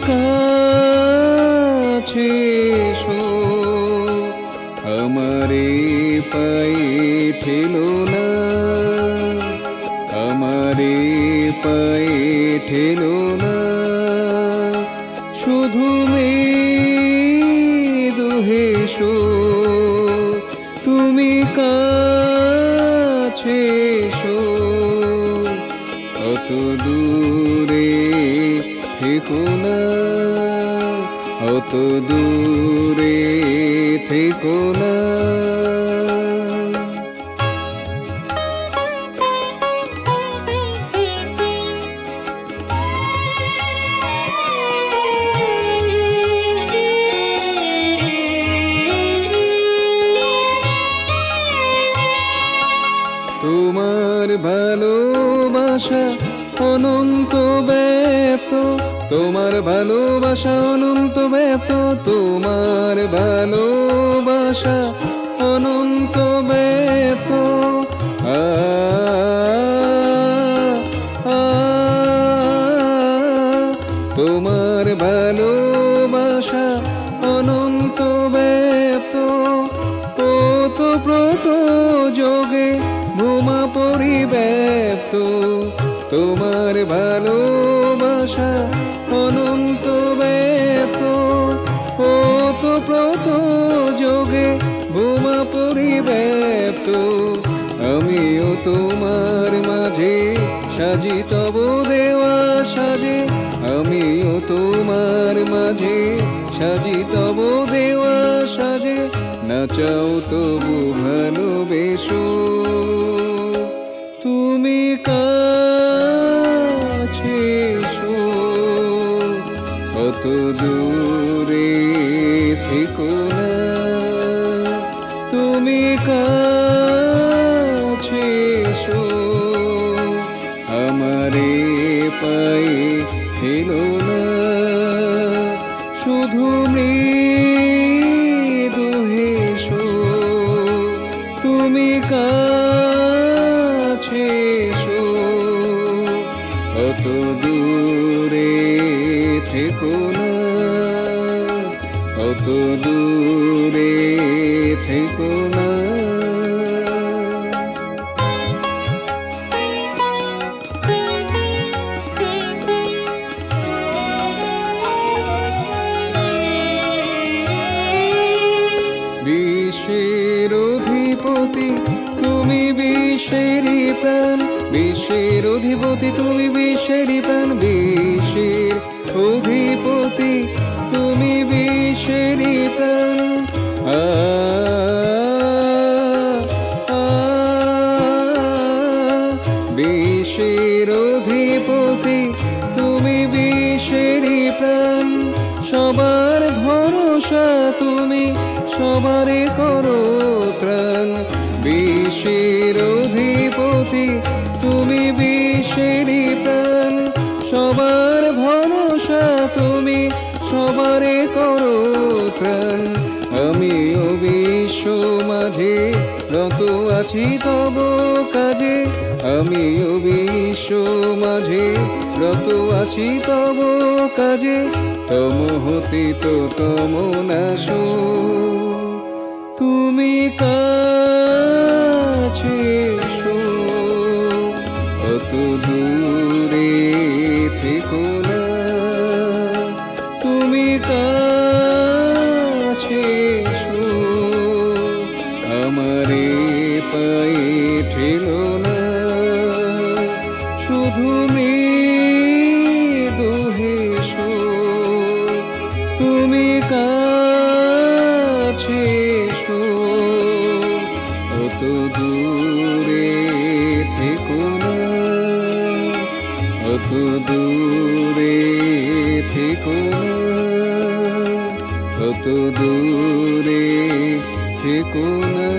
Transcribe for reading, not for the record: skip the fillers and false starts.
কাছে এসো, আমারে পায়ে ঠেলো না, আমারে পায়ে ঠেলো না। শুধু মৃদু হেসো, তুমি কাছে এসো, অত দূরে থেকো না, অত দূরে থেকো না। তোমার ভালোবাসা অনন্ত ব্যাপ্ত, তোমার ভালোবাসা অনন্ত ব্যাপ্ত, তোমার ভালোবাসা অনন্ত ব্যাপ্ত। আ আ তোমার ভালোবাসা অনন্ত ব্যাপ্ত, ওতপ্রোত যোগে ভূমা পরিব্যাপ্ত। তোমার ভালোবাসা অনন্ত ব্যাপ্ত, ওতপ্রোত যোগে ভূমা পরিব্যাপ্ত। আমিও তোমার মাঝে সাজি তব দেওয়া সাজে, আমিও তোমার মাঝে সাজি তব দেওয়া সাজে। না চাও তবু ভালোবেসো, তুমি কাছে এসো, অত দূরে থেকো না, তুমি কাছে এসো, আমারে পায়ে ঠেলো না। শুধু মৃদু হেসো, তুমি কাছে এসো, অত দূরে থেকো না, অত দূরে থেকো না। বিশ্বের অধিপতি তুমি বিশ্বেরই প্রাণ, বিশ্বের অধিপতি তুমি বিশ্বেরই প্রাণ, বিশ্বের অধিপতি তুমি বিশ্বেরই প্রাণ। আ আ বিশ্বের অধিপতি তুমি বিশ্বেরই প্রাণ। সবার ভরসা তুমি, সবারে করো ত্রাণ। বিশ্বের অধিপতি তুমি বিশ্বেরই প্রাণ, সবার ভরসা তুমি, সবারে করো ত্রাণ। আমিও বিশ্ব মাঝে রত আছি তব কাজে, আমিও বিশ্ব মাঝে রত আছি তব কাজে। তম হতে তো তম নাশো, তুমি কাছে এসো, অত দূরে থেকো না, তুমি কাছে এসো, আমারে পায়ে ঠেলো না। শুধু মৃদু হেসো, তুমি কাছে এসো, অত দূরে থেকো না, অত দূরে থেকো না, অত দূরে থেকো না।